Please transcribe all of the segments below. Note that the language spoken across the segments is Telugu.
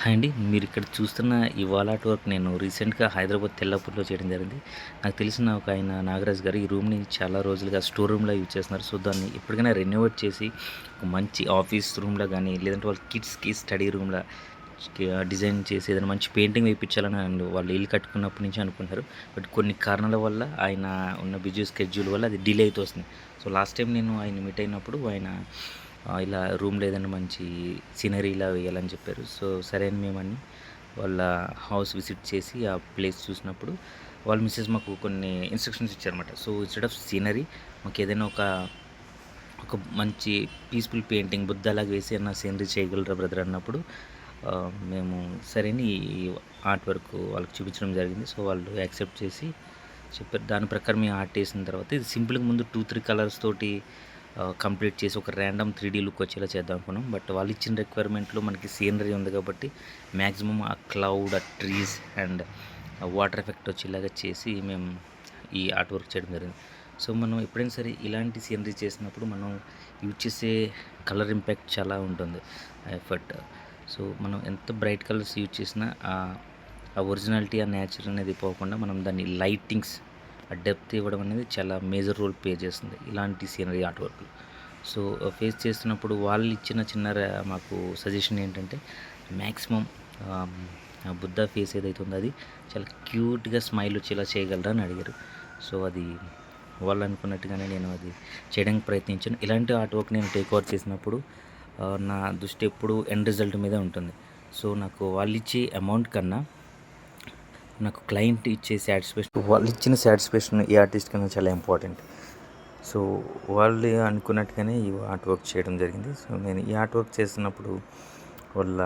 హాయ్ అండి. మీరిక్కడ చూస్తున్న ఈ వాల్ ఆర్ట్ వర్క్ నేను రీసెంట్‌గా హైదరాబాద్ తెల్లాపూర్‌లో చేయడం జరిగింది. నాకు తెలిసిన ఒక ఆయన నాగరాజు గారు ఈ రూమ్‌ని చాలా రోజులుగా స్టోర్ రూమ్‌లా యూజ్ చేస్తున్నారు. సో, దాన్ని ఎప్పటికైనా రెనోవేట్ చేసి ఒక మంచి ఆఫీస్ రూమ్‌లా గానీ, లేదంటే వాళ్ళ కిడ్స్‌కి స్టడీ రూమ్‌లా డిజైన్ చేసి ఏదైనా మంచి పెయింటింగ్ వేయించాలని వాళ్ళు ఇల్లు కట్టుకున్నప్పటి నుంచి అనుకుంటారు. బట్ కొన్ని కారణాల వల్ల ఆయన ఉన్న బిజీ స్కెడ్యూల్ వల్ల అది డిలే అయితూ వస్తుంది. సో, లాస్ట్ టైం నేను ఆయన్ని మీట్ అయినప్పుడు ఆయన ఇలా రూమ్‌లో ఏదైనా మంచి సీనరీలా వేయాలని చెప్పారు. సో, సరే అని మేమని వాళ్ళ హౌస్ విజిట్ చేసి ఆ ప్లేస్ చూసినప్పుడు వాళ్ళ మిసెస్ మాకు కొన్ని ఇన్‌స్ట్రక్షన్స్ ఇచ్చారన్నమాట. సో, ఇన్‌స్టెడ్ ఆఫ్ సీనరీ మాకేదైనా ఒక మంచి పీస్‌ఫుల్ పెయింటింగ్ బుద్ధలాగా వేసి ఏమన్నా సీనరీ చేయగలరా బ్రదర్ అన్నప్పుడు మేము సరే అని ఈ ఆర్ట్ వర్క్ వాళ్ళకి చూపించడం జరిగింది. సో, వాళ్ళు యాక్సెప్ట్ చేసి చెప్పారు. దాని ప్రకారం మేము ఆర్ట్ ఏసిన తర్వాత ఇది సింపుల్‌గా ముందు 2, 3 కలర్స్ తోటి కంప్లీట్ చేసి ఒక ర్యాండమ్ 3D లుక్ వచ్చేలా చేద్దాం అనుకున్నాం. బట్ వాళ్ళు ఇచ్చిన రిక్వైర్మెంట్‌లో మనకి సీనరీ ఉంది కాబట్టి మ్యాక్సిమం ఆ క్లౌడ్, ఆ ట్రీస్ అండ్ వాటర్ ఎఫెక్ట్ వచ్చేలాగా చేసి మేము ఈ ఆర్ట్ వర్క్ చేయడం జరిగింది. సో, మనం ఎప్పుడైనా సరే ఇలాంటి సీనరీ చేసినప్పుడు మనం యూజ్ చేసే కలర్ ఇంపాక్ట్ చాలా ఉంటుంది. ఆ ఎఫర్ట్. సో, మనం ఎంత బ్రైట్ కలర్స్ యూజ్ చేసినా ఆ ఒరిజినాలిటీ, ఆ నేచర్ అనేది పోకుండా మనం దాన్ని లైటింగ్స్, ఆ డెప్త్ ఇవ్వడం అనేది చాలా మేజర్ రోల్ ప్లే చేస్తుంది ఇలాంటి సీనరీ ఆర్ట్ వర్క్‌లో. సో, ఫేస్ చేస్తున్నప్పుడు వాళ్ళు ఇచ్చిన చిన్న మాకు సజెషన్ ఏంటంటే మ్యాక్సిమం ఆహ్, ఆ బుద్ధ ఫేస్ ఏదైతే ఉందో అది చాలా క్యూట్‌గా స్మైల్ వచ్చేలా చేయగలరా అని అడిగారు. సో, అది వాళ్ళు అనుకున్నట్టుగానే నేను అది చేయడానికి ప్రయత్నించాను. ఇలాంటి ఆర్ట్ వర్క్ నేను టేక్ ఓవర్ చేసినప్పుడు నా దృష్టి ఎప్పుడు ఎండ్ రిజల్ట్ మీదే ఉంటుంది. సో, నాకు వాళ్ళిచ్చే అమౌంట్ కన్నా నాకు క్లయింట్ ఇచ్చే సాటిస్ఫాక్షన్, వాళ్ళు ఇచ్చిన సాటిస్ఫాక్షన్ ఏ ఆర్టిస్ట్ కన్నా చాలా ఇంపార్టెంట్. సో, వాళ్ళు అనుకున్నట్టుగానే ఈ ఆర్ట్ వర్క్ చేయడం జరిగింది. సో, నేను ఈ ఆర్ట్ వర్క్ చేస్తున్నప్పుడు వాళ్ళ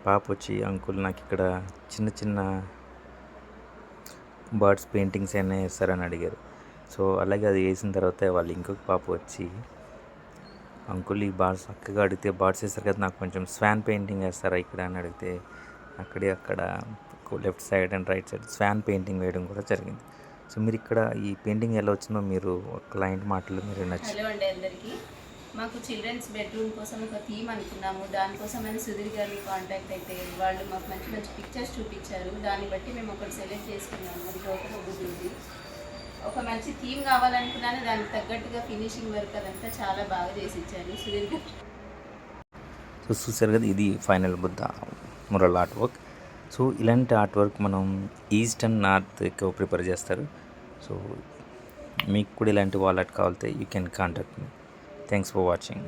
పాప వచ్చి అంకుల్ నాకిక్కడ చిన్న చిన్న బర్డ్స్ పెయింటింగ్స్ ఏమైనా వేస్తారని అడిగారు. సో, అలాగే అది వేసిన తర్వాత వాళ్ళు ఇంకొక పాప వచ్చి అంకుల్ ఈ బర్డ్స్ చక్కగా అడిగితే బర్డ్స్ వేస్తారు కదా, నాకు కొంచెం స్వాన్ పెయింటింగ్ వేస్తారా ఇక్కడ అని అడిగితే అక్కడ left side and right side swan painting వేయడం కూడా జరిగింది. సో, మీరు ఇక్కడ ఈ పెయింటింగ్ ఎలా వచ్చిందో మీరు క్లయింట్ మాటలు మీరు నచ్చి. హలో అండి అందరికీ. మాకు చిల్డ్రన్స్ బెడ్రూమ్ కోసం ఒక థీమ్ అనుకున్నాము. దానికోసమని సుధీర్ గారిని కాంటాక్ట్ అయితే వాళ్ళు మాకు మంచి మంచి పిక్చర్స్ చూపించారు. దాన్ని బట్టి మేము ఒకటి సెలెక్ట్ చేసుకున్నాము. అది టోటల్ ఒకటి ఒక మంచి థీమ్ కావాలనుకున్నాను. దానికి తగ్గట్టుగా ఫినిషింగ్ వర్క్ అదంతా చాలా బాగా చేసి ఇచ్చారు సుధీర్ గారు. సో, చూసారు కదా, ఇది final Buddha mural art work. So, ఇలాంటి ఆర్ట్ వర్క్ మనం ఈస్ట్ అండ్ నార్త్ ఎక్కువ ప్రిపేర్ చేస్తారు. సో, మీకు కూడా ఇలాంటి వాల్ ఆర్ట్ కావాలితే you can contact me. Thanks for watching.